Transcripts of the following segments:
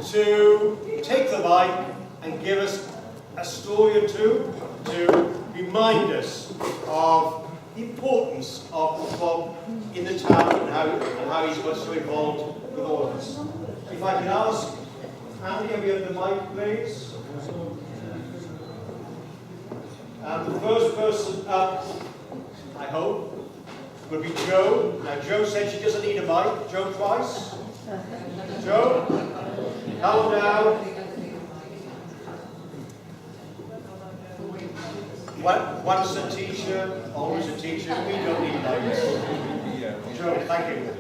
to take the mic and give us a story or two to remind us of the importance of Bob in the town and how he's got so involved with all of us. If I can ask Andy, have you had the mic, please? And the first person up, I hope, will be Jo. Now, Jo said she doesn't need a mic. Jo twice. Jo, hello now. Once a teacher, always a teacher. We don't need mics. Jo, thank you.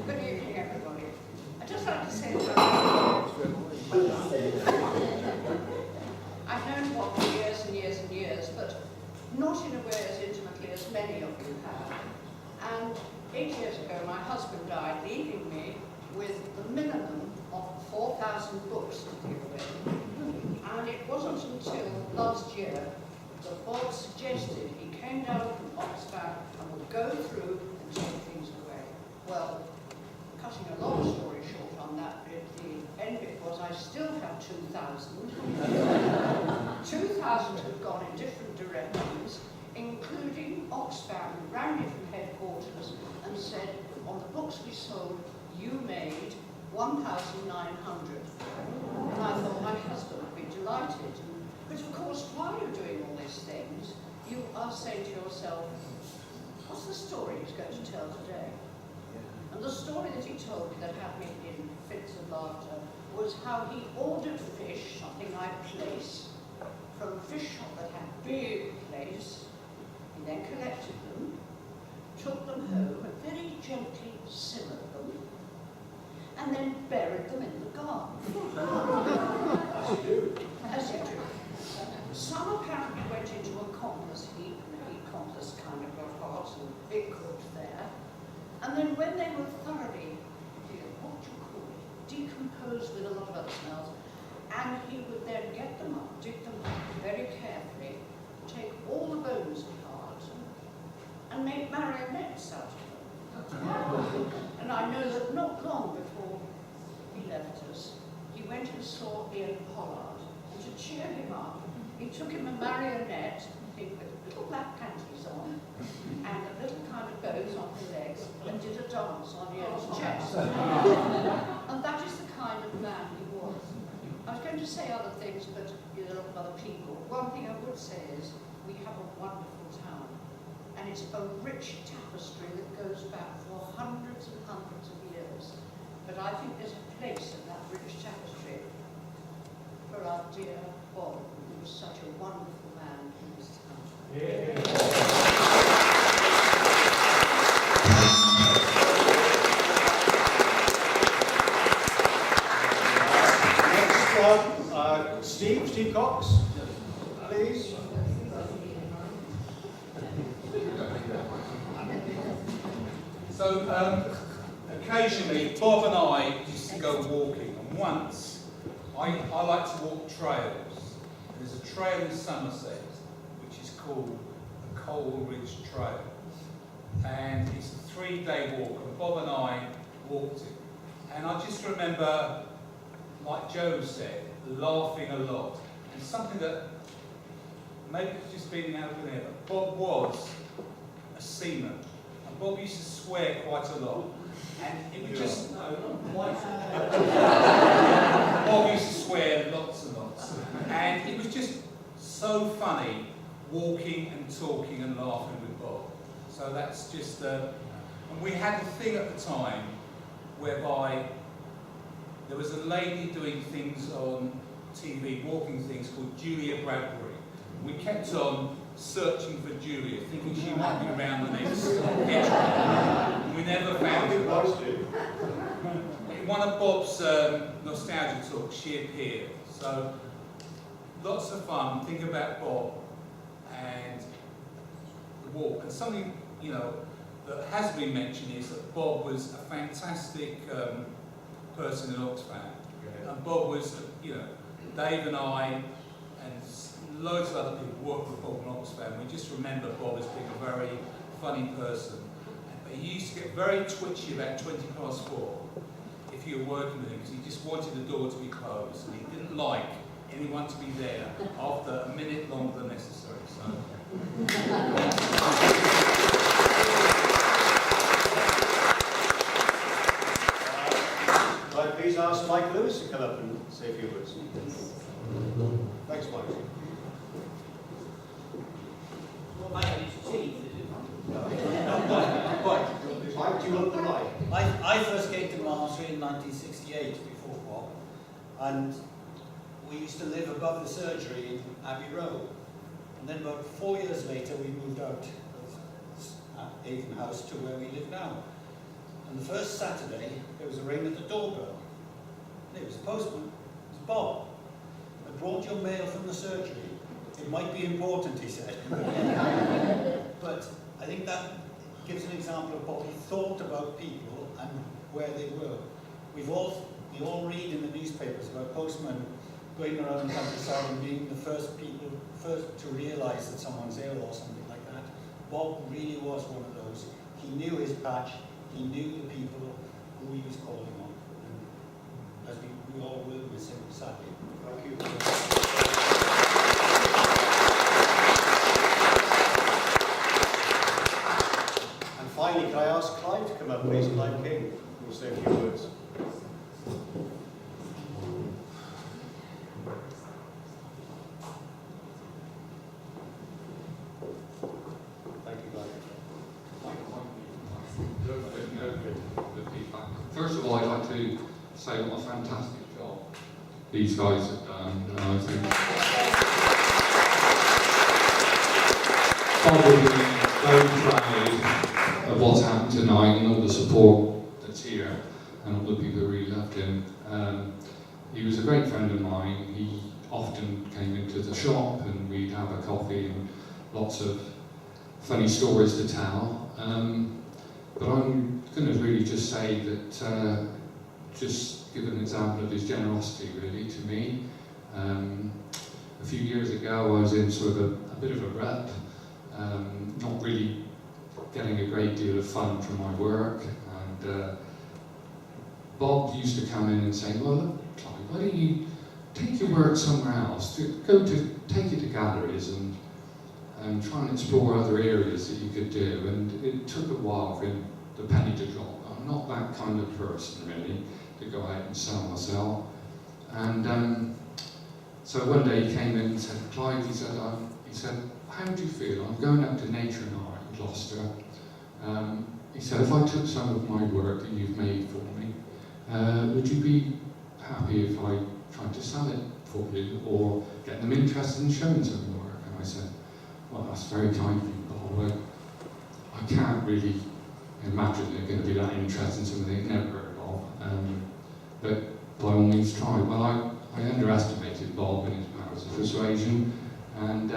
Good evening, everybody. I'd just like to say that I've known Bob for years and years and years, but not in a way as intimately as many of you have. And 8 years ago, my husband died, leaving me with the minimum of 4,000 books to deal with. And it wasn't until last year that Bob suggested he came down from Oxford and would go through and take things away. Well, cutting a long story short on that bit, the end bit was I still have 2,000. 2,000 have gone in different directions, including Oxfam, who rang me from headquarters and said, on the books we sold, you made 1,900. And I thought my husband would be delighted. But of course, while you're doing all these things, you are saying to yourself, what's the story he's going to tell today? And the story that he told me that had me in fits of laughter was how he ordered fish, something like plaice, from a fish shop that had big plaice. He then collected them, took them home and very gently simmered them, and then buried them in the garden. As you do. As you do. Some apparently went into a compost heap, and the heat compost kind of got hot and it cooked there. And then when they were thoroughly, what do you call it, decomposed with a lot of other smells, and he would then get them up, dig them up very carefully, take all the bones apart, and make marionettes out of them. And I know that not long before he left us, he went and saw Ian Pollard, and to cheer him up, he took him a marionette, I think with little black panties on, and a little kind of bows on her legs, and did a dance on Ian's chest. And that is the kind of man he was. I was going to say other things, but there are a lot of other people. One thing I would say is, we have a wonderful town, and it's a rich tapestry that goes back for hundreds and hundreds of years. But I think there's a place in that rich tapestry for our dear Bob, who was such a wonderful man in this town. Steve Cox, please. So, occasionally, Bob and I used to go walking, and once, I like to walk trails. There's a trail in Somerset, which is called the Coleridge Trail, and it's a 3-day walk, and Bob and I walked it. And I just remember, like Joe said, laughing a lot. And something that maybe it's just been out of there, but Bob was a seaman. And Bob used to swear quite a lot. And it was just Bob used to swear lots and lots. And it was just so funny walking and talking and laughing with Bob. So that's just and we had a thing at the time whereby there was a lady doing things on TV, walking things, called Julia Bradbury. We kept on searching for Julia, thinking she might be around the next hedge. We never found her. In one of Bob's nostalgia talks, she appeared. So, lots of fun. Think about Bob and the walk. And something, you know, that has been mentioned is that Bob was a fantastic person in Oxfam. And Bob was, you know, Dave and I and loads of other people worked with Bob in Oxfam. We just remember Bob as being a very funny person. But he used to get very twitchy about 4:20. if you were working with him, because he just wanted the door to be closed, and he didn't like anyone to be there after a minute longer than necessary. So. Right, please ask Mike Lewis to come up and say a few words. Thanks, Mike. Well, mate, it's cheese, is it? Mike, do you want the mic? I first came to Malmesbury in 1968 before Bob, and we used to live above the surgery in Abbey Road. And then about 4 years later, we moved out of Avon House to where we live now. And the first Saturday, there was a ring at the doorbell. And it was a postman. It was Bob. I brought your mail from the surgery. It might be important, he said. But I think that gives an example of what he thought about people and where they were. We all read in the newspapers about postmen going around the countryside and being the first to realise that someone's ill or something like that. Bob really was one of those. He knew his patch, he knew the people who he was calling on. And as we all will miss him, sadly. Thank you. And finally, can I ask Clive to come up, please? Clive King will say a few words. Thank you, Clive. First of all, I'd like to say what a fantastic job these guys have done. I think Bob will be very proud of what's happened tonight and all the support that's here and all the people who really loved him. He was a great friend of mine. He often came into the shop and we'd have a coffee and lots of funny stories to tell. But I'm going to really just say that, just give an example of his generosity really to me. A few years ago I was in sort of a bit of a rut, not really getting a great deal of fun from my work, and Bob used to come in and say, well look, Clive, why don't you take your work somewhere else, take it to galleries and try and explore other areas that you could do. And it took a while for him, the penny to drop. I'm not that kind of person really, to go out and sell myself. And so one day he came in and said, Clive, he said, how do you feel? I'm going up to Nature and Art in Gloucester. He said, if I took some of my work that you've made for me, would you be happy if I tried to sell it for you or get them interested in showing some of the work? And I said, well, that's very kind of you, Bob. I can't really imagine they're going to be that interested in something they've never heard of. But by all means try. Well, I underestimated Bob and his powers of persuasion, and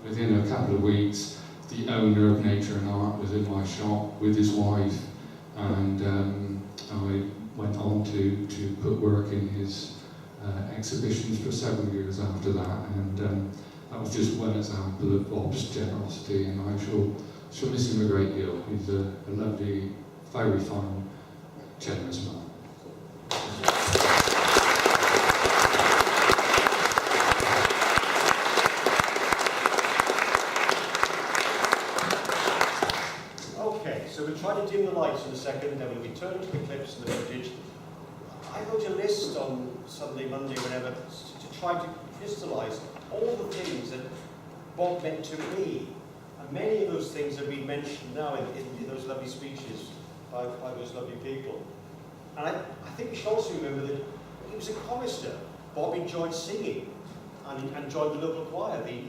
within a couple of weeks, the owner of Nature and Art was in my shop with his wife, and I went on to put work in his exhibitions for several years after that, and that was just one example of Bob's generosity, and I shall miss him a great deal. He's a lovely, very fine, generous man. Okay, so we'll try to dim the lights in a second, then we'll be turning to the clips and the footage. I wrote a list on Sunday, Monday, whenever, to try to crystallise all the things that Bob meant to me. And many of those things have been mentioned now in those lovely speeches by those lovely people. And I think we should also remember that he was a chorister. Bob enjoyed singing and joined the local choir, the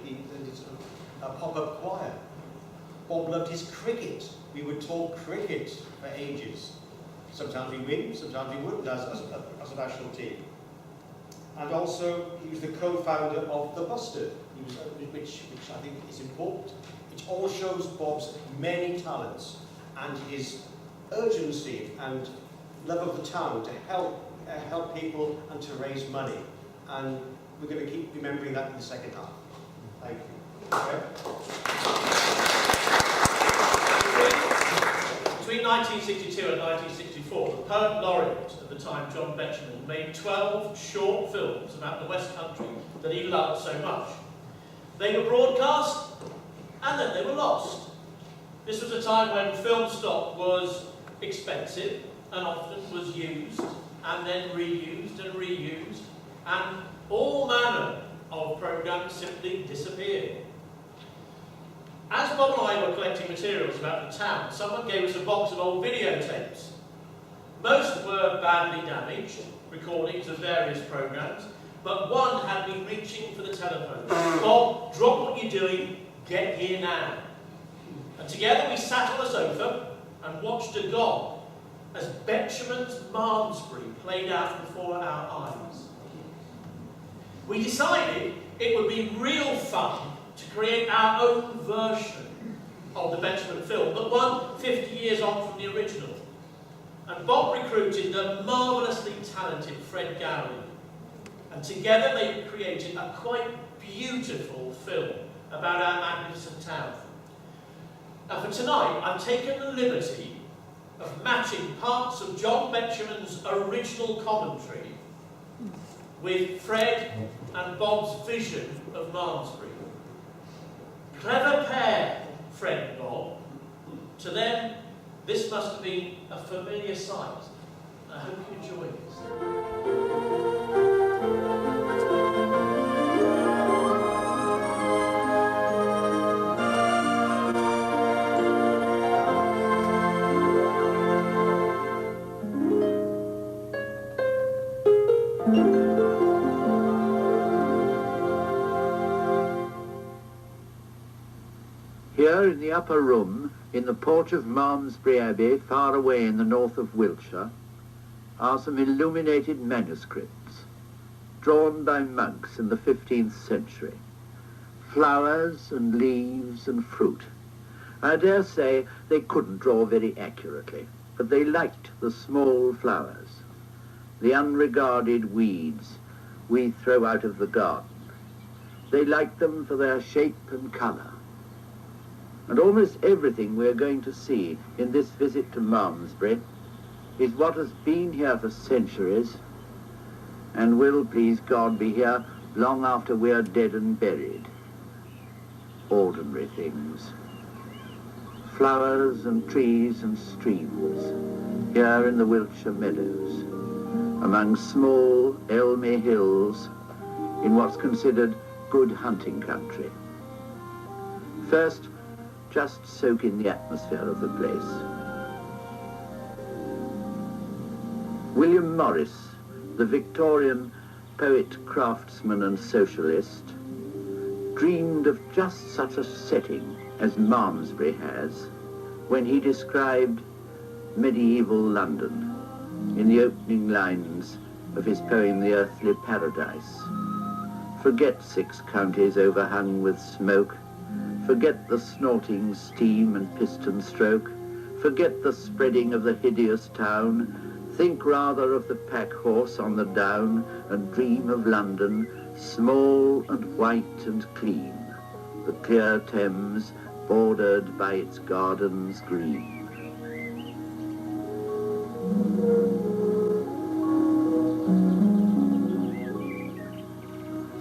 sort of pop-up choir. Bob loved his cricket. We would talk cricket for ages. Sometimes we win, sometimes we wouldn't as a national team. And also, he was the co-founder of the Bustard, which I think is important. It all shows Bob's many talents and his urgency and love of the town to help people and to raise money. And we're going to keep remembering that in the second half. Thank you. Okay. Between 1962 and 1964, before, the poet laureate at the time, John Betjeman, made 12 short films about the West Country that he loved so much. They were broadcast, and then they were lost. This was a time when film stock was expensive, and often was used, and then reused and reused, and all manner of programmes simply disappeared. As Bob and I were collecting materials about the town, someone gave us a box of old videotapes. Most were badly damaged, recordings of various programmes, but one had me reaching for the telephone. Bob, drop what you're doing, get here now. And together we sat on a sofa and watched a gong as Betjeman's Malmesbury played out before our eyes. We decided it would be real fun to create our own version of the Betjeman film, but one 50 years on from the original. And Bob recruited the marvellously talented Fred Gowley, and together they created a quite beautiful film about our magnificent town. Now for tonight, I've taken the liberty of matching parts of John Betjeman's original commentary with Fred and Bob's vision of Malmesbury. Clever pair, Fred and Bob. To them, this must have been a familiar sight. I hope you enjoy this. Here in the upper room, in the porch of Malmesbury Abbey, far away in the north of Wiltshire, are some illuminated manuscripts, drawn by monks in the 15th century. Flowers and leaves and fruit. I dare say they couldn't draw very accurately, but they liked the small flowers, the unregarded weeds we throw out of the garden. They liked them for their shape and colour. And almost everything we're going to see in this visit to Malmesbury is what has been here for centuries and will, please God, be here long after we're dead and buried. Ordinary things. Flowers and trees and streams here in the Wiltshire meadows, among small elmy hills in what's considered good hunting country. First, just soak in the atmosphere of the place. William Morris, the Victorian poet, craftsman and socialist, dreamed of just such a setting as Malmesbury has when he described medieval London in the opening lines of his poem The Earthly Paradise. Forget 6 counties overhung with smoke. Forget the snorting steam and piston stroke. Forget the spreading of the hideous town. Think rather of the pack horse on the down, and dream of London, small and white and clean, the clear Thames bordered by its gardens green.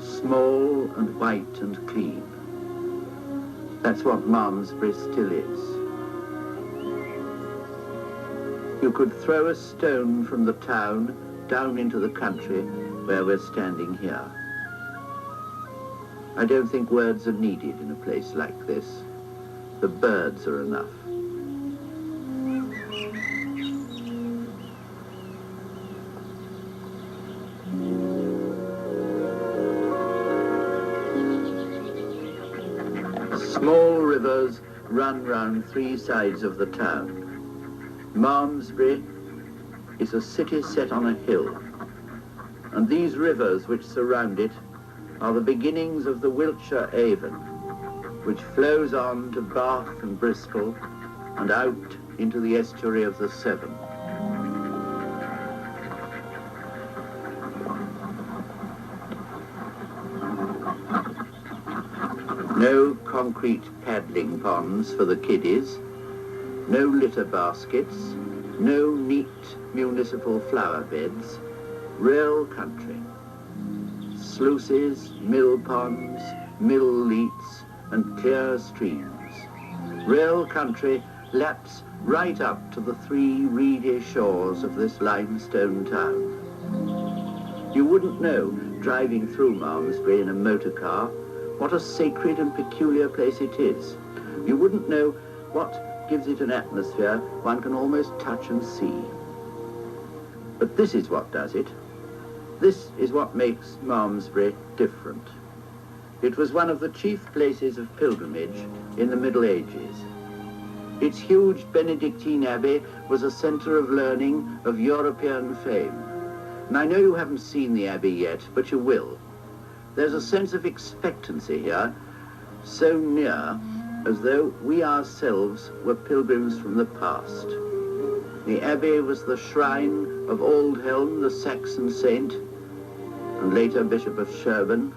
Small and white and clean. That's what Malmesbury still is. You could throw a stone from the town down into the country where we're standing here. I don't think words are needed in a place like this. The birds are enough. Small rivers run round 3 sides of the town. Malmesbury is a city set on a hill, and these rivers which surround it are the beginnings of the Wiltshire Avon, which flows on to Bath and Bristol and out into the estuary of the Severn. No concrete paddling ponds for the kiddies, no litter baskets, No neat municipal flower beds, real country. Sluices, mill ponds, mill leats, and clear streams. Real country laps right up to the 3 reedy shores of this limestone town. You wouldn't know, driving through Malmesbury in a motor car, what a sacred and peculiar place it is. You wouldn't know what gives it an atmosphere one can almost touch and see. But this is what does it. This is what makes Malmesbury different. It was one of the chief places of pilgrimage in the Middle Ages. Its huge Benedictine abbey was a centre of learning of European fame. And I know you haven't seen the abbey yet, but you will. There's a sense of expectancy here, so near as though we ourselves were pilgrims from the past. The abbey was the shrine of Aldhelm, the Saxon saint, and later Bishop of Sherborne.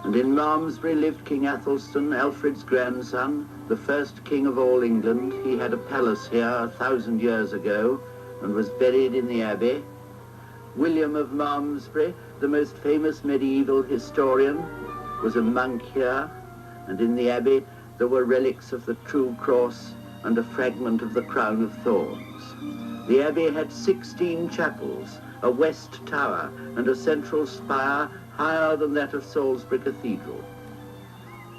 And in Malmesbury lived King Athelstan, Alfred's grandson, the first king of all England. He had a palace here 1,000 years ago and was buried in the abbey. William of Malmesbury, the most famous medieval historian, was a monk here, and in the abbey there were relics of the true cross and a fragment of the crown of thorns. The abbey had 16 chapels, a west tower, and a central spire higher than that of Salisbury Cathedral.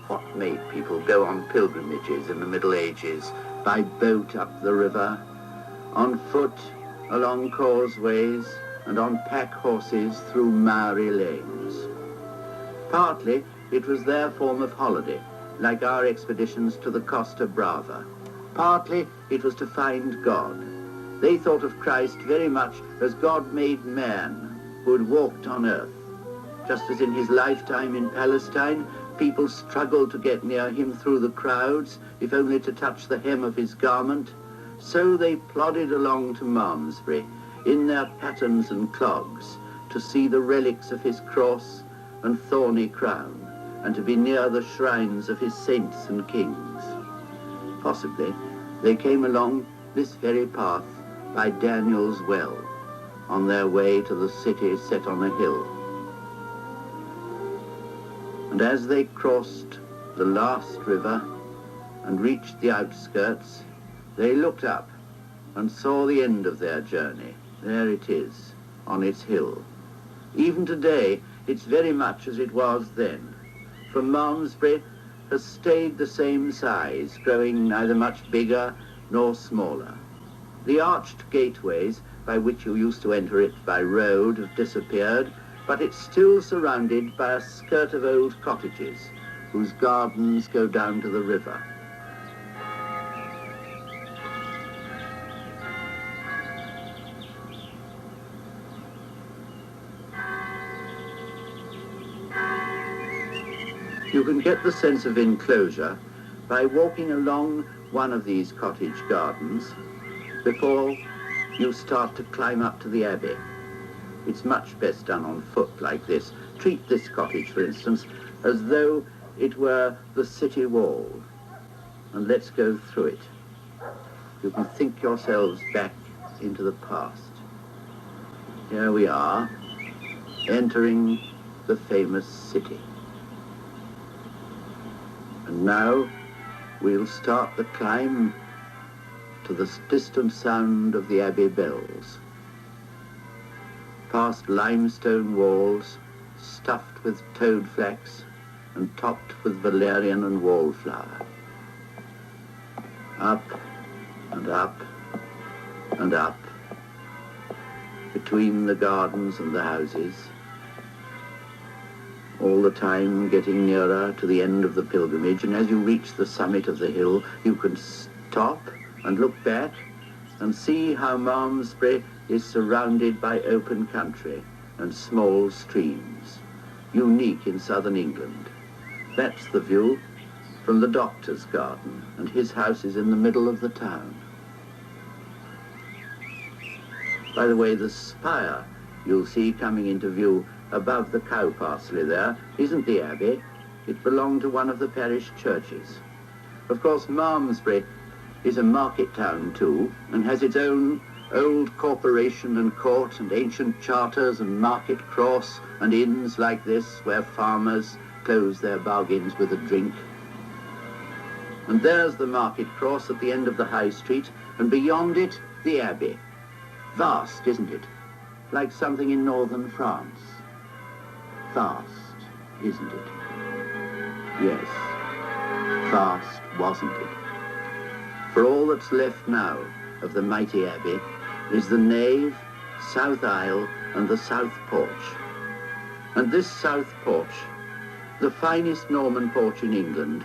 What made people go on pilgrimages in the Middle Ages? By boat up the river, on foot along causeways, and on pack horses through miry lanes. Partly it was their form of holiday, like our expeditions to the Costa Brava. Partly it was to find God. They thought of Christ very much as God made man who had walked on earth. Just as in his lifetime in Palestine, people struggled to get near him through the crowds, if only to touch the hem of his garment, so they plodded along to Malmesbury in their pattens and clogs to see the relics of his cross and thorny crown, and to be near the shrines of his saints and kings. Possibly they came along this very path by Daniel's Well, on their way to the city set on a hill. And as they crossed the last river and reached the outskirts, they looked up and saw the end of their journey. There it is, on its hill. Even today, it's very much as it was then, for Malmesbury has stayed the same size, growing neither much bigger nor smaller. The arched gateways by which you used to enter it by road have disappeared, but it's still surrounded by a skirt of old cottages whose gardens go down to the river. You can get the sense of enclosure by walking along one of these cottage gardens before you start to climb up to the abbey. It's much best done on foot like this. Treat this cottage, for instance, as though it were the city wall. And let's go through it. You can think yourselves back into the past. Here we are, entering the famous city. And now we'll start the climb to the distant sound of the abbey bells. Past limestone walls stuffed with toad flax and topped with valerian and wallflower. Up and up and up, between the gardens and the houses, all the time getting nearer to the end of the pilgrimage, and as you reach the summit of the hill, you can stop and look back and see how Malmesbury is surrounded by open country and small streams, unique in southern England. That's the view from the doctor's garden, and his house is in the middle of the town. By the way, the spire you'll see coming into view above the cow parsley there isn't the abbey. It belonged to one of the parish churches. Of course, Malmesbury is a market town too, and has its own old corporation and court and ancient charters and market cross and inns like this where farmers close their bargains with a drink. And there's the market cross at the end of the high street, and beyond it, the abbey. Vast, isn't it? Like something in northern France. Vast, isn't it? Yes, vast, wasn't it? For all that's left now of the mighty abbey is the nave, south aisle, and the south porch. And this south porch, the finest Norman porch in England,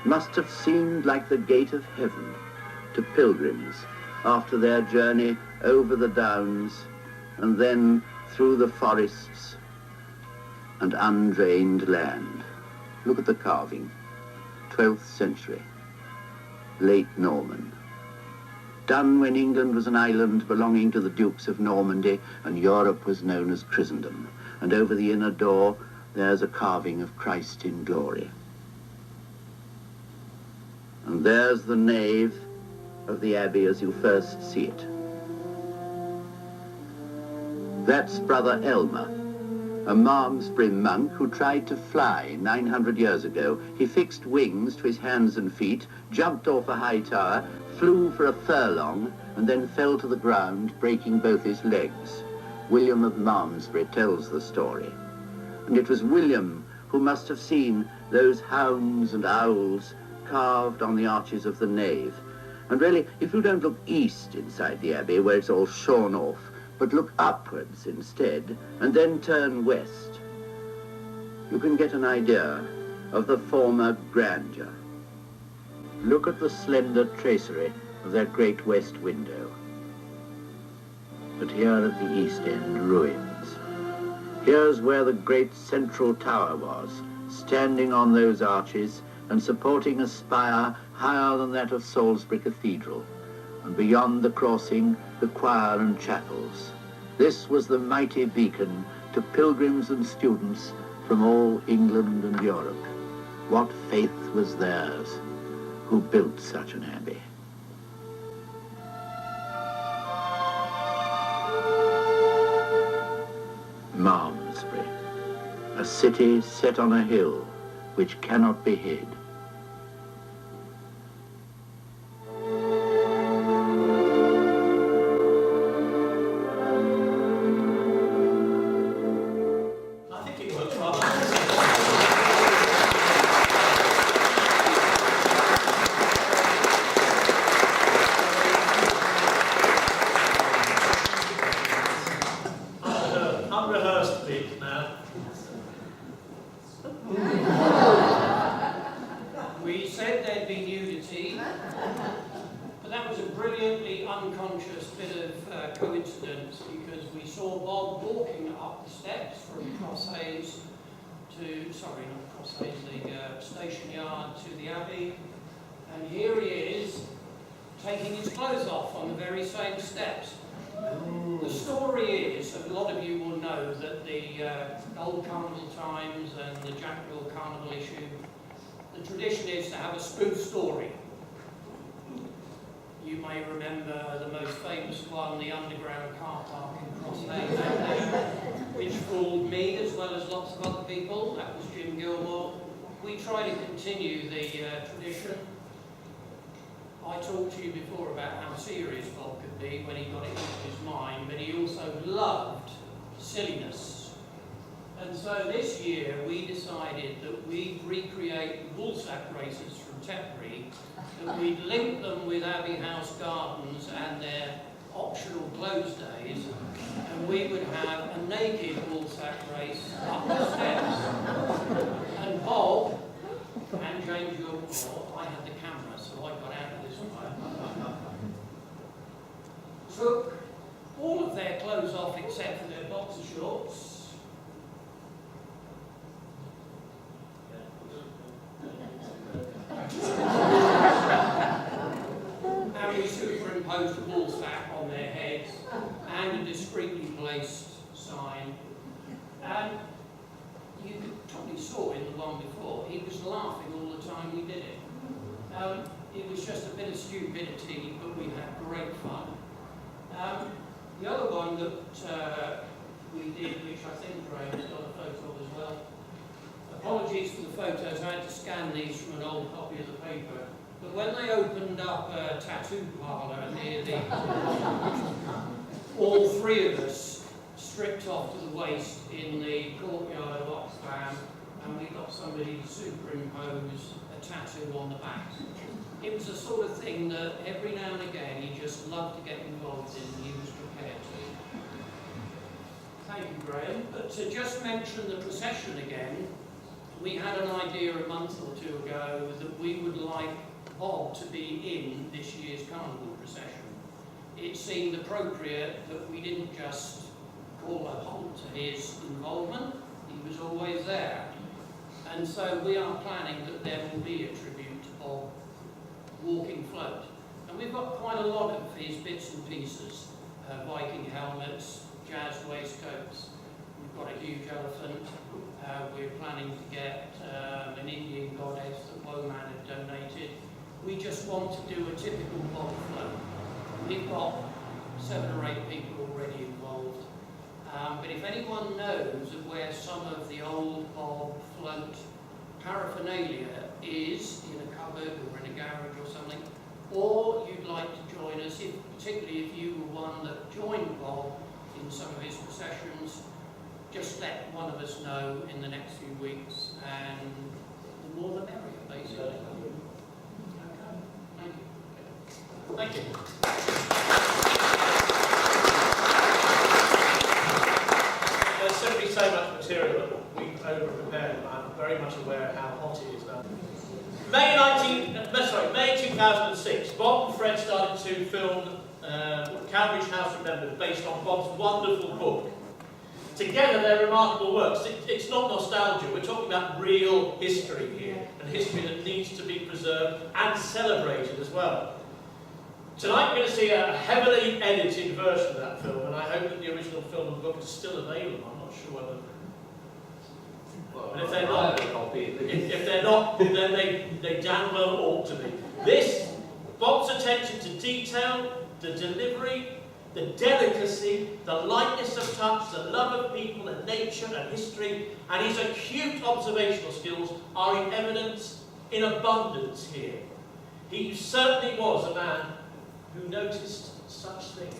must have seemed like the gate of heaven to pilgrims after their journey over the downs and then through the forests and undrained land. Look at the carving, 12th century, late Norman. Done when England was an island belonging to the Dukes of Normandy and Europe was known as Christendom. And over the inner door, there's a carving of Christ in glory. And there's the nave of the abbey as you first see it. That's Brother Elmer, a Malmesbury monk who tried to fly 900 years ago. He fixed wings to his hands and feet, jumped off a high tower, flew for a furlong, and then fell to the ground, breaking both his legs. William of Malmesbury tells the story. And it was William who must have seen those hounds and owls carved on the arches of the nave. And really, if you don't look east inside the abbey, where it's all shorn off, but look upwards instead, and then turn west, you can get an idea of the former grandeur. Look at the slender tracery of that great west window. But here at the east end, ruins. Here's where the great central tower was, standing on those arches and supporting a spire higher than that of Salisbury Cathedral, and beyond the crossing, the choir and chapels. This was the mighty beacon to pilgrims and students from all England and Europe. What faith was theirs? Who built such an abbey? Malmesbury, a city set on a hill which cannot be hid. I think it works rather unrehearsed bit now. We said there'd be nudity, but that was a brilliantly unconscious bit of coincidence, because we saw Bob walking up the steps from Crosshays to, sorry, not Crosshays, the station yard to the Abbey, and here he is taking his clothes off on the very same steps. The story is, a lot of you will know, that the old Carnival Times and the Jackville Carnival issue, the tradition is to have a spoof story. You may remember the most famous one, the underground car park in Crosshays out there, which fooled me as well as lots of other people. That was Jim Gilmore. We try to continue the tradition. I talked to you before about how serious Bob could be when he got it into his mind, but he also loved silliness. And so this year we decided that we'd recreate the woolsack races from Tetbury, that we'd link them with Abbey House Gardens and their optional close days, and we would have a naked woolsack race up the steps. And Bob and James Yorkmore, I had the camera, so I got out of this one, took all of their clothes off except for their boxer shorts. And we superimposed a woolsack on their heads and a discreetly placed sign. And you probably saw in the one before, he was laughing all the time we did it. it was just a bit of stupidity, but we had great fun. The other one that we did, which I think Graham's got a photo of as well. Apologies for the photos, I had to scan these from an old copy of the paper. But when they opened up a tattoo parlour near the... all three of us stripped off to the waist in the courtyard of Oxfam, and we got somebody to superimpose a tattoo on the back. It was the sort of thing that every now and again he just loved to get involved in, and he was prepared to. Thank you, Graham. But to just mention the procession again, we had an idea a month or two ago that we would like Bob to be in this year's carnival procession. It seemed appropriate that we didn't just call a halt to his involvement, he was always there. And so we are planning that there will be a tribute of walking float. And we've got quite a lot of his bits and pieces, Viking helmets, jazz waistcoats, we've got a huge elephant, we're planning to get an Indian goddess that Woman had donated. We just want to do a typical Bob float. We've got 7 or 8 people already involved. But if anyone knows of where some of the old Bob float paraphernalia is in a cupboard or in a garage or something, or you'd like to join us, particularly if you were one that joined Bob in some of his processions, just let one of us know in the next few weeks, and the more the merrier, basically. Okay, thank you. Thank you. There's simply so much material that we've over-prepared, and I'm very much aware how hot it is now. May 2006, Bob and Fred started to film Cambridge House Remembered, based on Bob's wonderful book. Together, they're remarkable works. It's not nostalgia, we're talking about real history here, and history that needs to be preserved and celebrated as well. Tonight we're going to see a heavily edited version of that film, and I hope that the original film and book is still available. I'm not sure whether... But if they're not, then they damn well ought to be. This, Bob's attention to detail, the delivery, the delicacy, the lightness of touch, the love of people and nature and history, and his acute observational skills are in evidence in abundance here. He certainly was a man who noticed such things.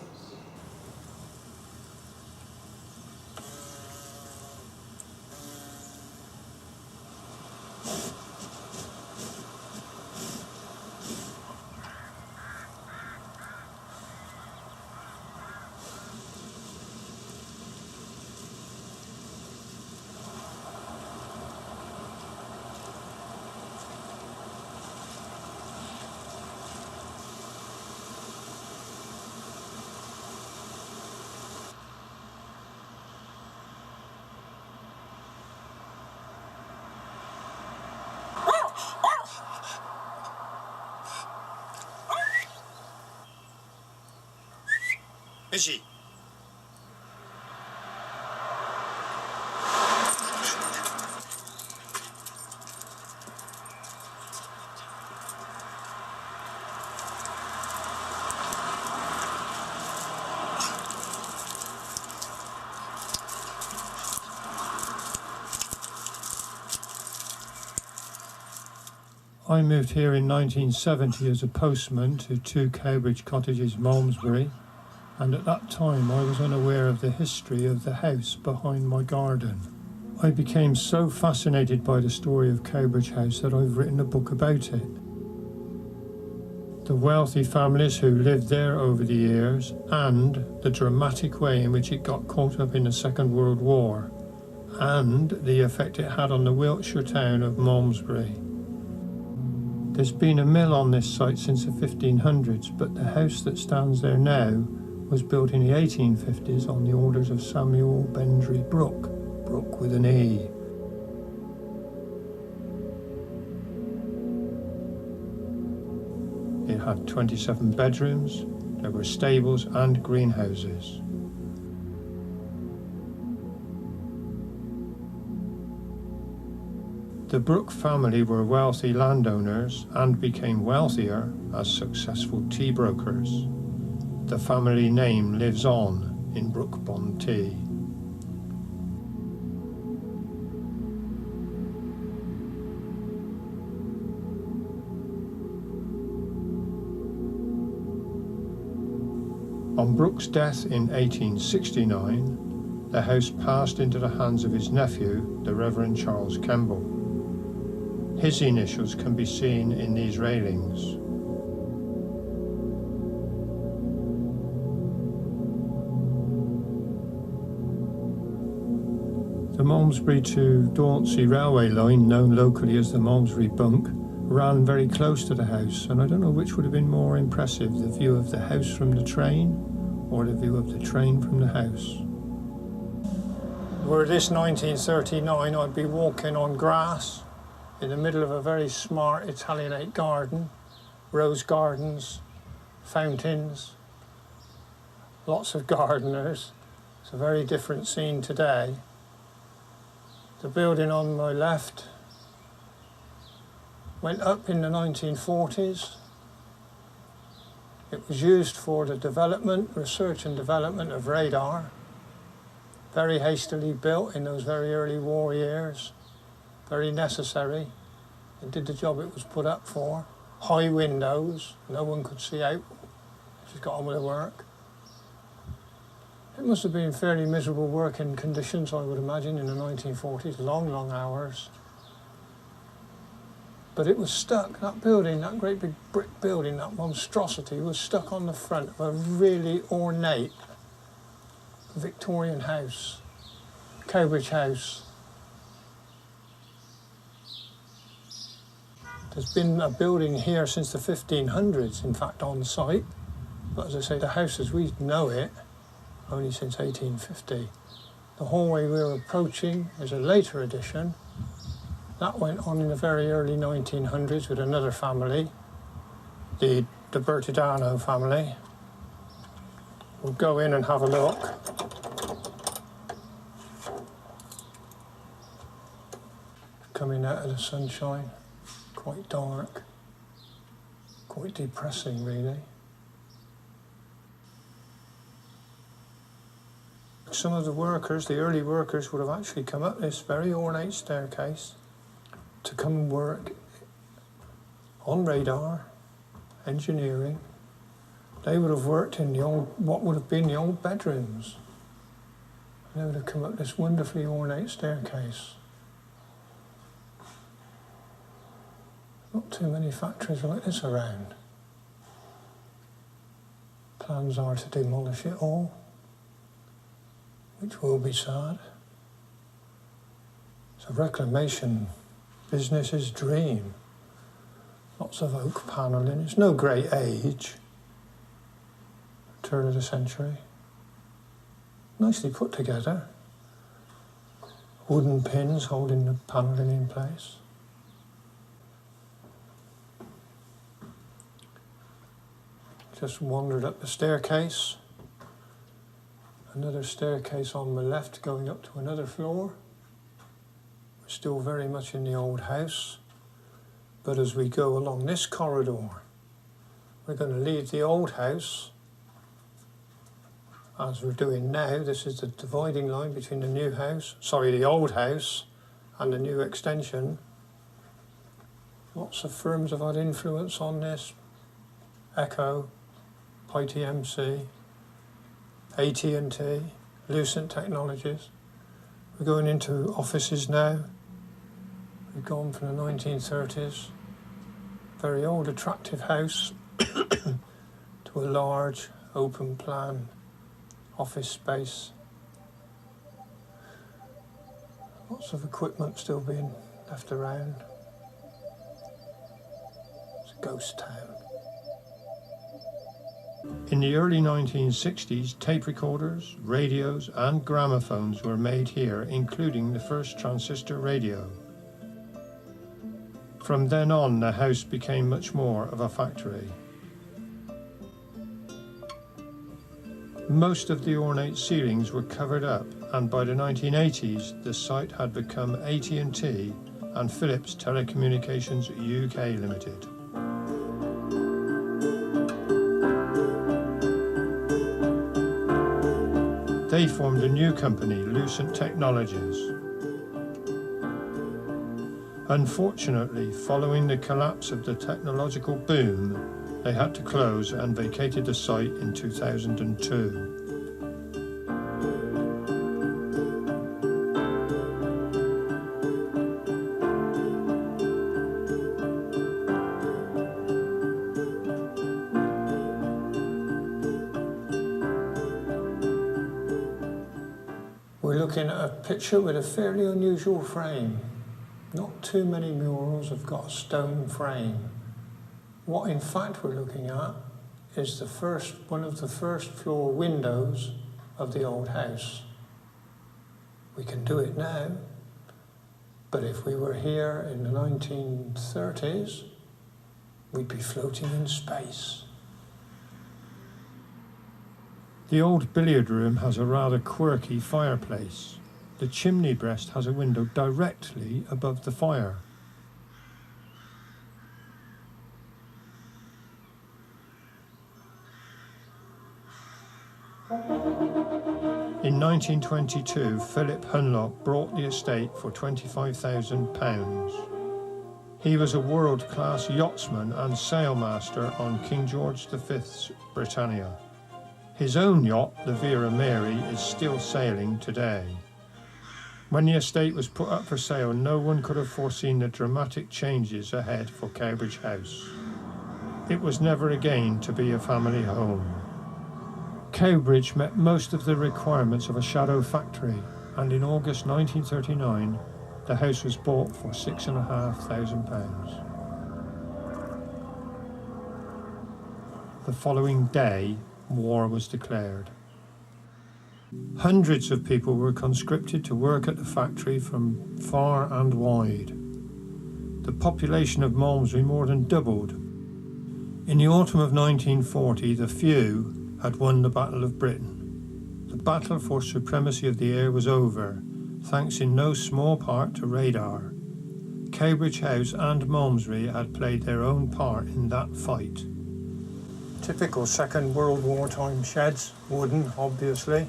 Is he? I moved here in 1970 as a postman to 2 Cowbridge Cottages, Malmesbury, and at that time I was unaware of the history of the house behind my garden. I became so fascinated by the story of Cowbridge House that I've written a book about it. The wealthy families who lived there over the years, and the dramatic way in which it got caught up in the Second World War, and the effect it had on the Wiltshire town of Malmesbury. There's been a mill on this site since the 1500s, but the house that stands there now was built in the 1850s on the orders of Samuel Bendry Brooke, Brooke with an E. It had 27 bedrooms, there were stables and greenhouses. The Brooke family were wealthy landowners and became wealthier as successful tea brokers. The family name lives on in Brooke-upon-Tea. On Brooke's death in 1869, the house passed into the hands of his nephew, the Reverend Charles Kemble. His initials can be seen in these railings. The Malmesbury to Dauncey railway line, known locally as the Malmesbury Bunk, ran very close to the house, and I don't know which would have been more impressive, the view of the house from the train or the view of the train from the house. Were this 1939, I'd be walking on grass in the middle of a very smart Italianate garden, rose gardens, fountains, lots of gardeners. It's a very different scene today. The building on my left went up in the 1940s. It was used for the research and development of radar. Very hastily built in those very early war years. Very necessary. It did the job it was put up for. High windows, no one could see out. Just got on with the work. It must have been fairly miserable working conditions, I would imagine, in the 1940s. Long, long hours. But it was stuck, that building, that great big brick building, that monstrosity, was stuck on the front of a really ornate Victorian house, Cowbridge House. There's been a building here since the 1500s, in fact, on site. But as I say, the house as we know it, only since 1850. The hallway we're approaching is a later addition. That went on in the very early 1900s with another family, the Bertidano family. We'll go in and have a look. Coming out of the sunshine, quite dark, quite depressing really. Some of the workers, the early workers, would have actually come up this very ornate staircase to come and work on radar, engineering. They would have worked in the old, what would have been the old bedrooms. And they would have come up this wonderfully ornate staircase. Not too many factories like this around. Plans are to demolish it all, which will be sad. It's a reclamation business's dream. Lots of oak panelling. It's no great age. Turn of the century. Nicely put together. Wooden pins holding the panelling in place. Just wandered up the staircase. Another staircase on my left going up to another floor. We're still very much in the old house. But as we go along this corridor, we're going to leave the old house. As we're doing now, this is the dividing line between the old house and the new extension. Lots of firms have had influence on this. Echo, ITMC, AT&T, Lucent Technologies. We're going into offices now. We've gone from the 1930s, very old attractive house, to a large open plan office space. Lots of equipment still being left around. It's a ghost town. In the early 1960s, tape recorders, radios and gramophones were made here, including the first transistor radio. From then on, the house became much more of a factory. Most of the ornate ceilings were covered up, and by the 1980s, the site had become AT&T and Philips Telecommunications UK Limited. They formed a new company, Lucent Technologies. Unfortunately, following the collapse of the technological boom, they had to close and vacated the site in 2002. We're looking at a picture with a fairly unusual frame. Not too many murals have got a stone frame. What in fact we're looking at is one of the first floor windows of the old house. We can do it now, but if we were here in the 1930s, we'd be floating in space. The old billiard room has a rather quirky fireplace. The chimney breast has a window directly above the fire. In 1922, Philip Hunlock bought the estate for £25,000. He was a world-class yachtsman and sailmaster on King George V's Britannia. His own yacht, the Vera Mary, is still sailing today. When the estate was put up for sale, no one could have foreseen the dramatic changes ahead for Cowbridge House. It was never again to be a family home. Cowbridge met most of the requirements of a shadow factory, and in August 1939, the house was bought for £6,500. The following day, war was declared. Hundreds of people were conscripted to work at the factory from far and wide. The population of Malmesbury more than doubled. In the autumn of 1940, the few had won the Battle of Britain. The battle for supremacy of the air was over, thanks in no small part to radar. Cowbridge House and Malmesbury had played their own part in that fight. Typical Second World War time sheds, wooden obviously.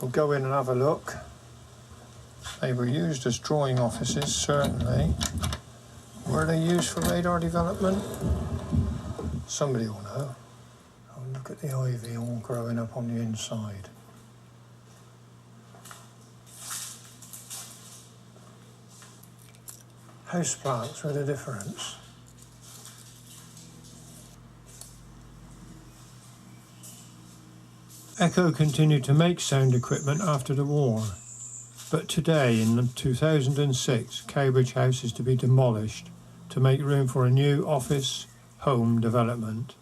We'll go in and have a look. They were used as drawing offices, certainly. Were they used for radar development? Somebody will know. Oh, look at the ivy all growing up on the inside. Houseplants with a difference. Echo continued to make sound equipment after the war, but today, in 2006, Cowbridge House is to be demolished to make room for a new office home development.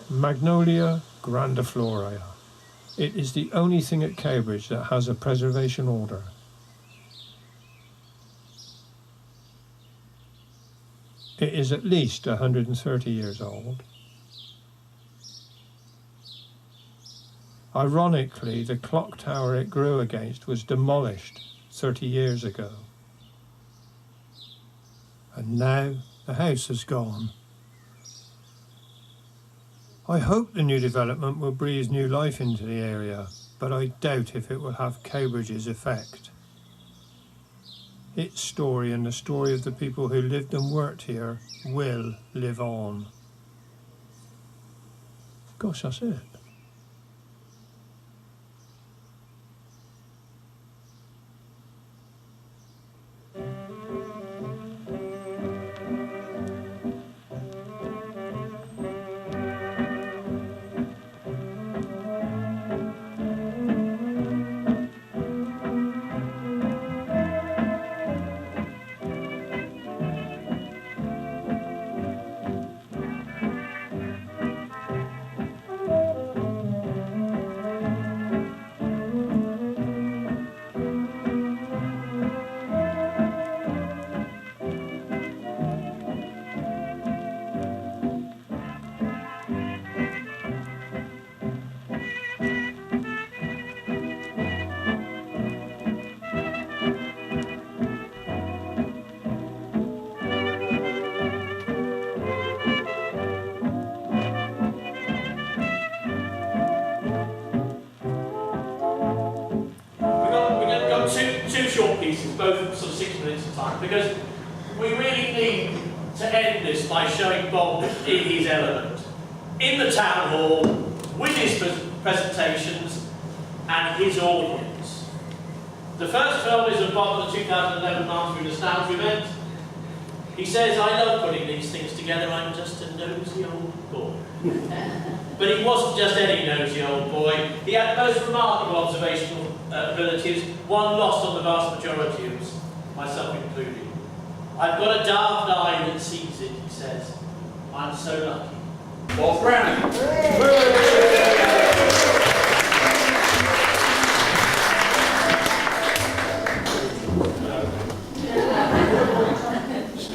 Magnolia grandiflora. It is the only thing at Cowbridge that has a preservation order. It is at least 130 years old. Ironically, the clock tower it grew against was demolished 30 years ago. And now the house is gone. I hope the new development will breathe new life into the area, but I doubt if it will have Cowbridge's effect. Its story and the story of the people who lived and worked here will live on. Gosh, that's it. both sort of 6 minutes of time, because we really need to end this by showing Bob in his element. In the town hall, with his presentations and his audience. The first film is of Bob at the 2011 Malmesbury Nostalgia event. He says, "I love putting these things together, I'm just a nosy old boy." But he wasn't just any nosy old boy. He had the most remarkable observational abilities, one lost on the vast majority of us, myself included. "I've got a daft eye that sees it," he says. "I'm so lucky." Bob Browning.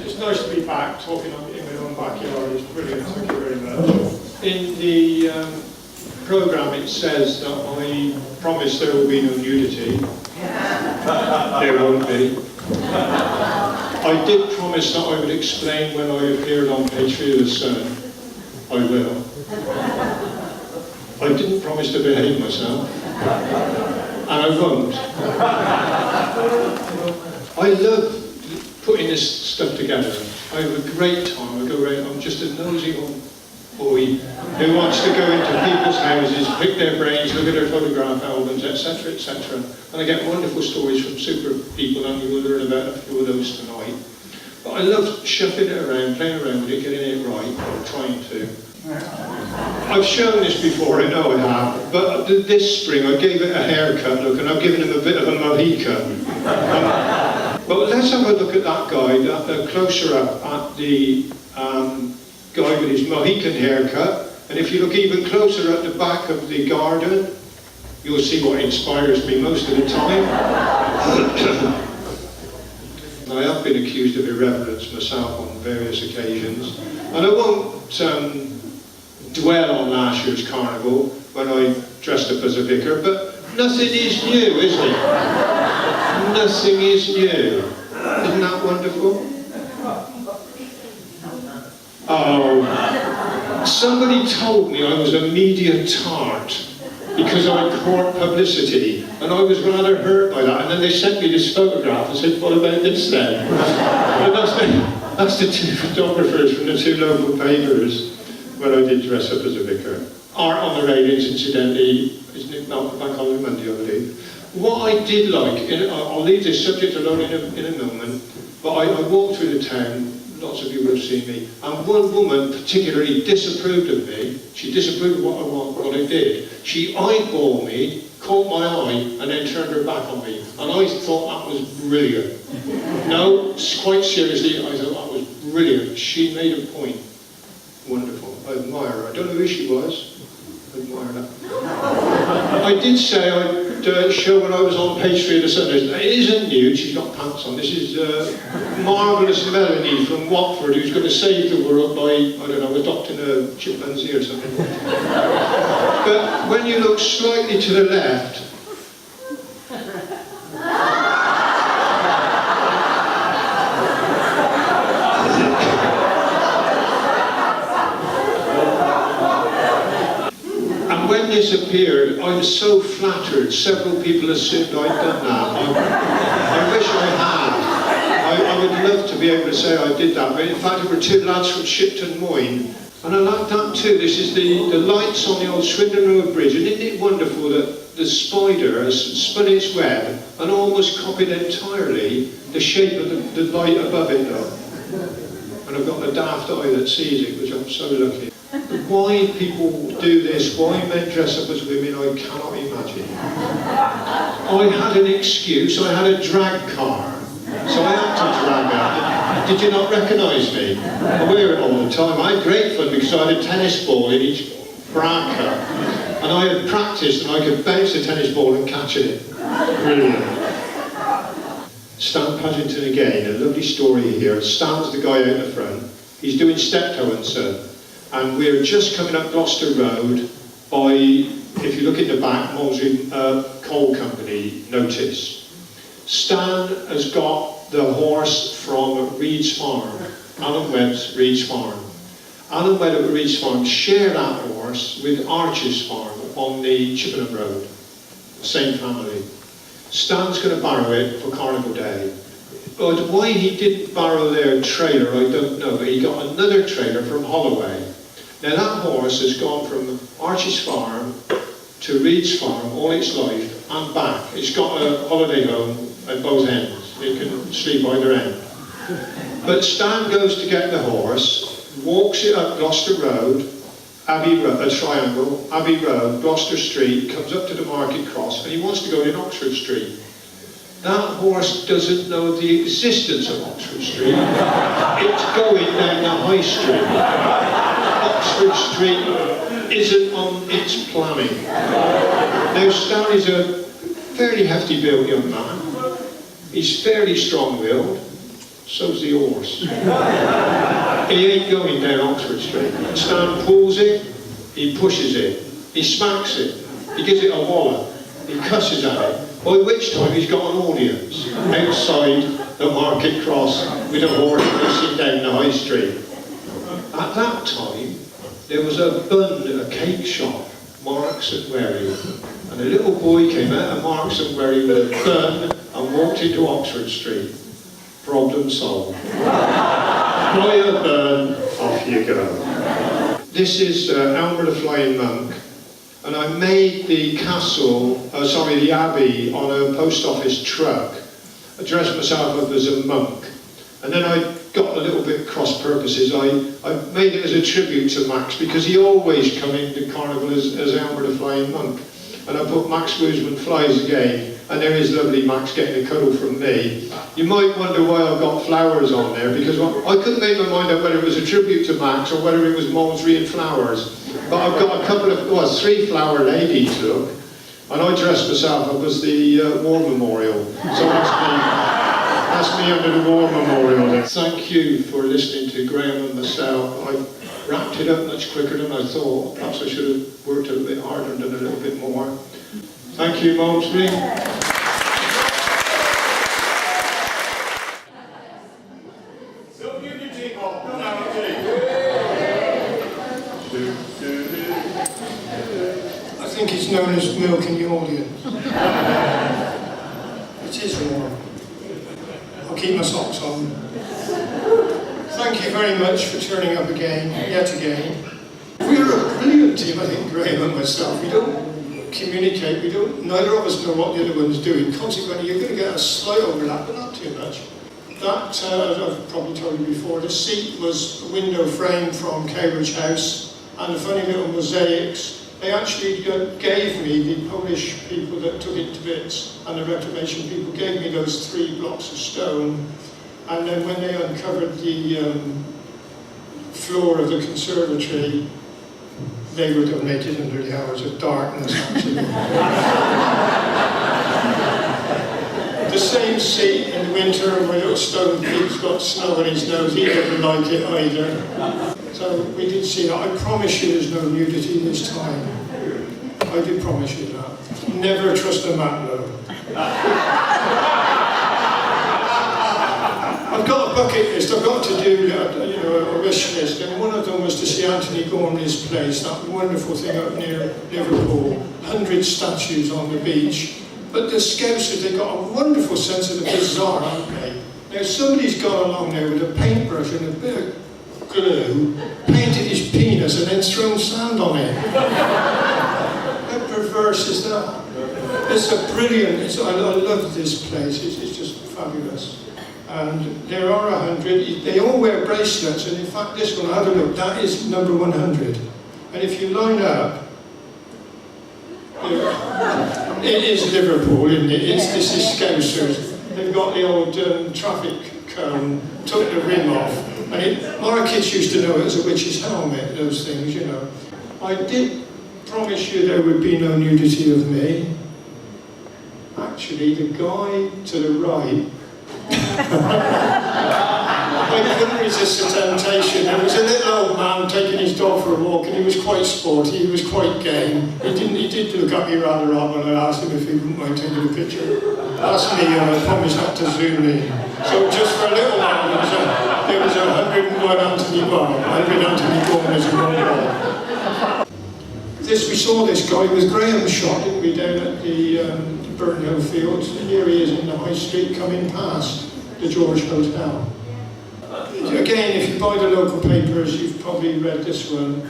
It's nice to be back, talking in my own backyard. It's brilliant, thank you very much. In the programme it says that I promise there will be no nudity. There won't be. I did promise that I would explain when I appeared on page 3 of the Sun. I will. I didn't promise to behave myself. And I won't. I love putting this stuff together. I have a great time. I go around, I'm just a nosy old boy who wants to go into people's houses, pick their brains, look at their photograph albums, etc., etc. And I get wonderful stories from super people, and you will learn about a few of those tonight. But I love shuffling it around, playing around with it, getting it right, or trying to. I've shown this before, I know I have, but this spring I gave it a haircut look, and I've given him a bit of a Mohican. But let's have a look at that guy, closer up at the guy with his Mohican haircut, and if you look even closer at the back of the garden, you'll see what inspires me most of the time. I have been accused of irreverence myself on various occasions, and I won't dwell on last year's carnival when I dressed up as a vicar, but nothing is new, is it? Nothing is new. Isn't that wonderful? Oh, somebody told me I was a media tart because I caught publicity, and I was rather hurt by that. And then they sent me this photograph and said, "What about this then?" And that's the two photographers from the two local papers when I did dress up as a vicar. Art on the railings, incidentally, isn't it? Bank Holiday Monday, I believe. What I did like, I'll leave this subject alone in a moment, but I walked through the town. Lots of you would have seen me, and one woman particularly disapproved of me. She disapproved of what I did. She eyeballed me, caught my eye, and then turned her back on me. And I thought that was brilliant. No, quite seriously, I thought that was brilliant. She made a point. Wonderful. I admire her. I don't know who she was. I admire that. I did say I'd show when I was on page 3 of the Sun. It isn't nude, she's got pants on. This is marvellous Melanie from Watford, who's going to save the world by, I don't know, adopting a chimpanzee or something. But when you look slightly to the left, when this appeared, I was so flattered. Several people assumed I'd done that. I wish I had. I would love to be able to say I did that, but in fact, there were two lads from Shipton Moyne, and I like that too. This is the lights on the old Swindon Road Bridge, and isn't it wonderful that the spider has spun its web and almost copied entirely the shape of the light above it, though. And I've got the daft eye that sees it, which I'm so lucky. Why people do this, why men dress up as women, I cannot imagine. I had an excuse, I had a drag car, so I had to drag her. Did you not recognise me? I wear it all the time. I had great fun because I had a tennis ball in each bra cup, and I had practiced and I could bounce the tennis ball and catch it. Brilliant. Stan Paddington again, a lovely story here. Stan's the guy out the front. He's doing Steptoe and Son. And we're just coming up Gloucester Road by, if you look in the back, Malmesbury Coal Company notice. Stan has got the horse from Reed's Farm, Alan Webb's Reed's Farm. Alan Webb at Reed's Farm shared that horse with Arch's Farm on the Chippenham Road, the same family. Stan's going to borrow it for Carnival Day. But why he didn't borrow their trailer, I don't know, but he got another trailer from Holloway. Now that horse has gone from Archie's farm to Reed's farm all its life and back. It's got a holiday home at both ends. It can sleep either end. But Stan goes to get the horse, walks it up Gloucester Road, Abbey Road, a triangle, Abbey Road, Gloucester Street, comes up to the Market Cross, and he wants to go in Oxford Street. That horse doesn't know the existence of Oxford Street. It's going down the High Street. Oxford Street isn't on its planning. Now Stan is a fairly hefty built young man. He's fairly strong-willed. So's the horse. He ain't going down Oxford Street. Stan pulls it, he pushes it, he smacks it, he gives it a wallop, he cusses at it, by which time he's got an audience outside the Market Cross with a horse racing down the High Street. At that time, there was a cake shop, Marks and Wherry, and a little boy came out of Marks and Wherry with a bun and walked into Oxford Street. Problem solved. Buy a bun, off you go. This is Elmer the Flying Monk, and I made the the abbey on a post office truck. I dressed myself up as a monk, and then I got a little bit cross purposes. I made it as a tribute to Max, because he always come into Carnival as Elmer the Flying Monk. And I put Max Woosman Flies Again, and there is lovely Max getting a cuddle from me. You might wonder why I've got flowers on there, because I couldn't make my mind up whether it was a tribute to Max or whether it was Malmesbury and flowers. But I've got a couple of, well, 3 flower ladies, look, and I dressed myself up as the War Memorial. So that's me under the War Memorial. Thank you for listening to Graham and myself. I wrapped it up much quicker than I thought. Perhaps I should have worked a little bit harder and done a little bit more. Thank you, Malmesbury. I think it's known as milk in the audience. It is warm. I'll keep my socks on. Thank you very much for turning up again, yet again. We're a brilliant team, I think, Graham and myself. We don't communicate, neither of us know what the other one's doing. Consequently, you're going to get a slight overlap, but not too much. That, I've probably told you before, the seat was a window frame from Cambridge House, and the funny little mosaics. They actually gave me, the Polish people that took it to bits, and the Reclamation people gave me those 3 blocks of stone. And then when they uncovered the floor of the conservatory, they were donated under the hours of darkness, actually. The same seat in the winter, my little stone pig's got snow in his nose, he didn't like it either. So we did see that. I promise you there's no nudity this time. I did promise you that. Never trust a man, though. I've got a bucket list, I've got to do a wish list, and one of them was to see Anthony Gormley's place, that wonderful thing up near Liverpool, 100 statues on the beach. But the Scousers, they've got a wonderful sense of the bizarre, haven't they? Now somebody's gone along there with a paintbrush and a bit of glue, painted his penis and then thrown sand on it. How perverse is that? It's a brilliant, I love this place, it's just fabulous. And there are 100, they all wear bracelets, and in fact this one, have a look, that is number 100. And if you line up, it is Liverpool, isn't it? This is Scousers. They've got the old traffic cone, took the rim off. And our kids used to know it as a witch's helmet, those things, you know. I did promise you there would be no nudity of me. Actually, the guy to the right, I couldn't resist the temptation. There was a little old man taking his dog for a walk, and he was quite sporty, he was quite game. He did look at me rather odd when I asked him if he wouldn't mind taking a picture. Asked me, I promised not to zoom in. So just for a little while, there was 101 Anthony Gormley's in one wall. We saw this guy with Graham shot, didn't we, down at the Burton Hill Fields, and here he is in the High Street coming past. the George Hotel. Again, if you buy the local papers, you've probably read this one.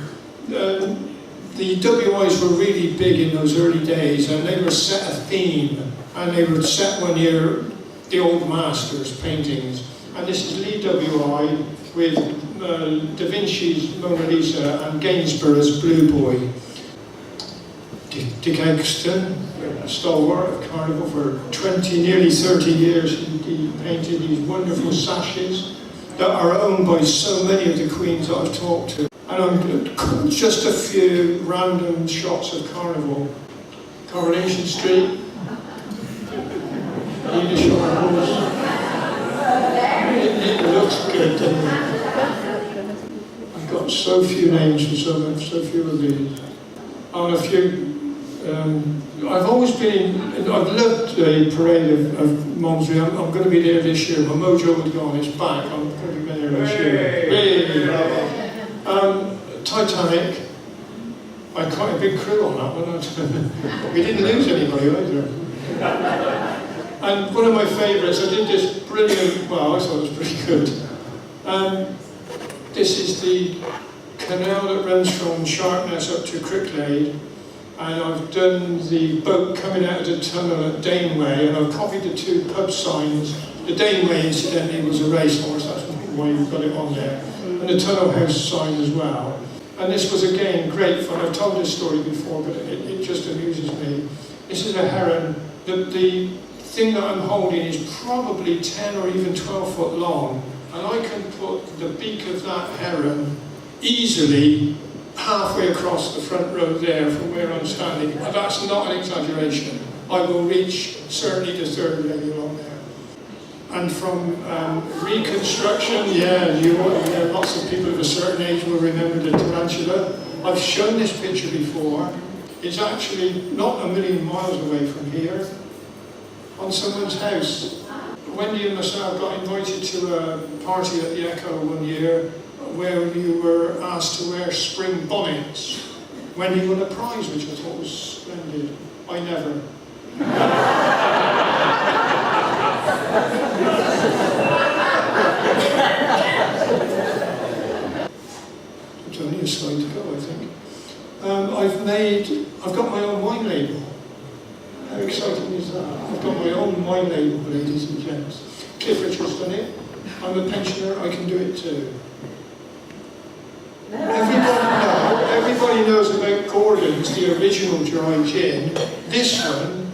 The WIs were really big in those early days, and they were set a theme, and they would set one year the old masters paintings. And this is Lee WI with Da Vinci's Mona Lisa and Gainsborough's Blue Boy. Dick Eggston, a stalwart of Carnival for nearly 30 years, he painted these wonderful sashes that are owned by so many of the queens that I've talked to. And just a few random shots of Carnival. Coronation Street, Yiddish on a horse. It looks good, doesn't it? I've got so few names for so few of these. And a few. I've always been, I've loved the parade of Malmesbury. I'm going to be there this year. My mojo was gone, it's back. I'm going to be there this year. Hey, Titanic. I had quite a big crew on that one. We didn't lose anybody either. And one of my favourites, I did this brilliant, well, I thought it was pretty good. This is the canal that runs from Sharpness up to Cricklade. And I've done the boat coming out of the tunnel at Daneway, and I've copied the two pub signs. The Daneway, incidentally, was a racehorse, that's why you've got it on there. And the tunnel house sign as well. And this was, again, great fun. I've told this story before, but it just amuses me. This is a heron. The thing that I'm holding is probably 10 or even 12 foot long, and I can put the beak of that heron easily halfway across the front road there from where I'm standing. And that's not an exaggeration. I will reach certainly the third leg along there. And from reconstruction, lots of people of a certain age will remember the tarantula. I've shown this picture before. It's actually not a million miles away from here, on someone's house. Wendy and myself got invited to a party at the Echo one year where you were asked to wear spring bonnets. Wendy won a prize, which I thought was splendid. I never. It's only a slide to go, I think. I've got my own wine label. How exciting is that? I've got my own wine label, ladies and gents. Cliff Richard's done it. I'm a pensioner, I can do it too. Everybody knows about Gordon's, the original dry gin. This one,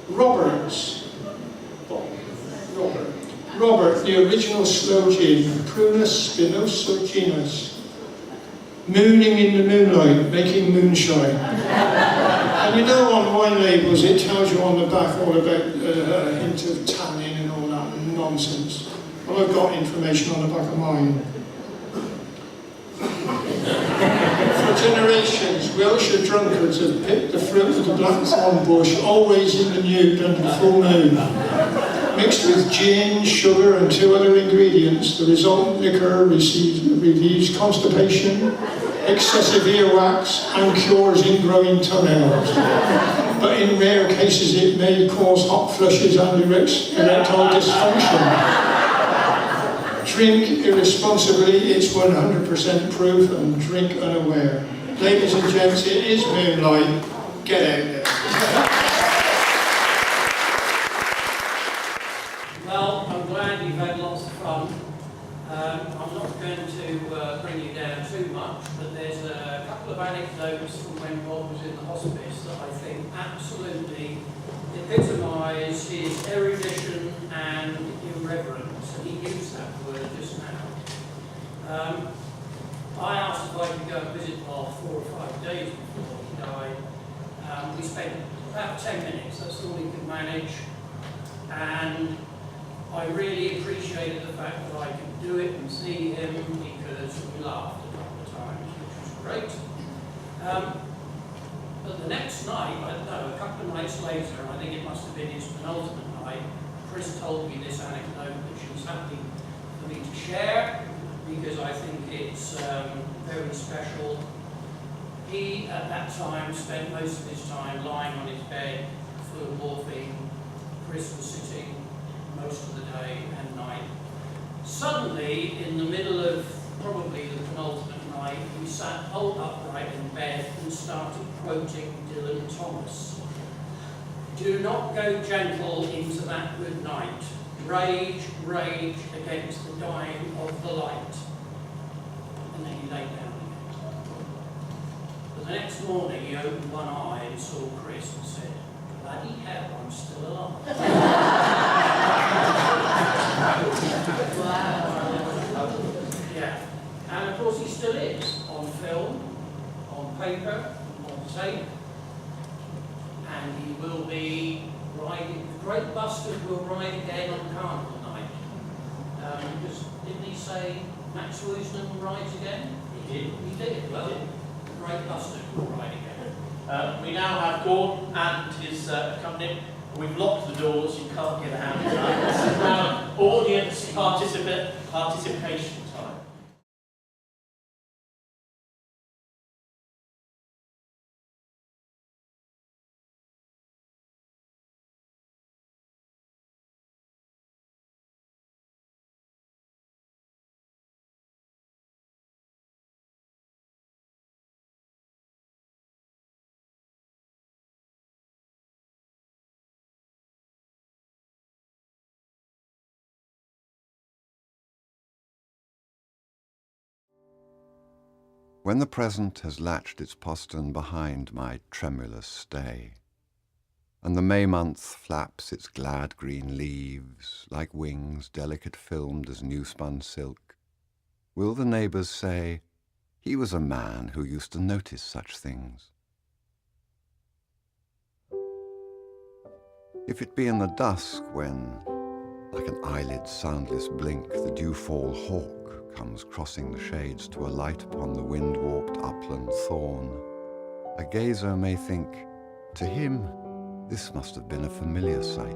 Robert's. Robert, the original slow gin, Prunus spinosa genus. Mooning in the moonlight, making moonshine. And you know on wine labels it tells you on the back all about a hint of tannin and all that nonsense. Well, I've got information on the back of mine. For generations, Wiltshire drunkards have picked the fruit of the blackthorn bush, always in the nude under the full moon. Mixed with gin, sugar and 2 other ingredients, the resultant liquor relieves constipation, excessive earwax and cures ingrowing toenails. But in rare cases it may cause hot flushes and erectile dysfunction. Drink irresponsibly, it's 100% proof, and drink unaware. Ladies and gents, it is moonlight. Get out there. Well, I'm glad you've had lots of fun. I'm not going to bring you down too much, but there's a couple of anecdotes from when Bob was in the hospice that I think absolutely epitomise his erudition and irreverence, and he used that word just now. I asked if I could go and visit Bob 4 or 5 days before he died. We spent about 10 minutes, that's all he could manage, and I really appreciated the fact that I could do it and see him, because we laughed a couple of times, which was great. But the next night, I don't know, a couple of nights later, I think it must have been his penultimate night, Chris told me this anecdote that she was happy for me to share, because I think it's very special. He, at that time, spent most of his time lying on his bed full of morphine. Chris was sitting most of the day and night. Suddenly, in the middle of probably the penultimate night, we sat bolt upright in bed and started quoting Dylan Thomas. Do not go gentle into that good night. Rage, rage against the dying of the light. And then he lay down again. But the next morning he opened one eye and saw Chris and said, bloody hell, I'm still alive. Yeah. And of course he still is, on film, on paper, on tape. And he will be riding, the great Bustard will ride again on Carnival night. Because didn't he say Max Woosnam rides again? He did. He did. Well, the great Bustard will ride again. We now have Gordon and his company. We've locked the doors, you can't get out tonight. This is now audience participation time. When the present has latched its postern behind my tremulous stay, and the May month flaps its glad green leaves like wings delicate filmed as new-spun silk, will the neighbours say, he was a man who used to notice such things? If it be in the dusk when, like an eyelid's soundless blink, the dew-fall hawk comes crossing the shades to alight upon the wind-warped upland thorn, a gazer may think, to him, this must have been a familiar sight.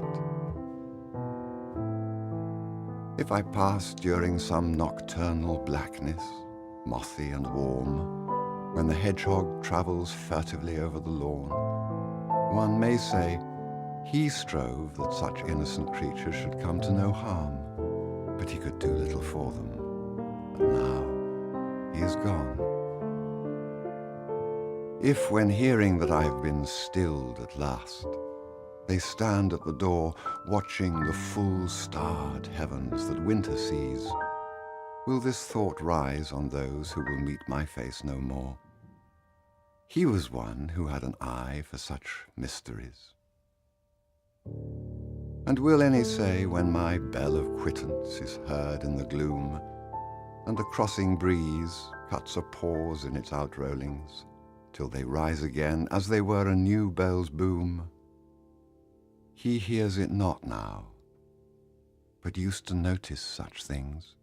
If I pass during some nocturnal blackness, mothy and warm, when the hedgehog travels furtively over the lawn, one may say, he strove that such innocent creatures should come to no harm, but he could do little for them. And now he is gone. If, when hearing that I've been stilled at last, they stand at the door watching the full-starred heavens that winter sees, will this thought rise on those who will meet my face no more? He was one who had an eye for such mysteries. And will any say, when my bell of quittance is heard in the gloom, and the crossing breeze cuts a pause in its outrollings, till they rise again as they were a new bell's boom, he hears it not now, but used to notice such things?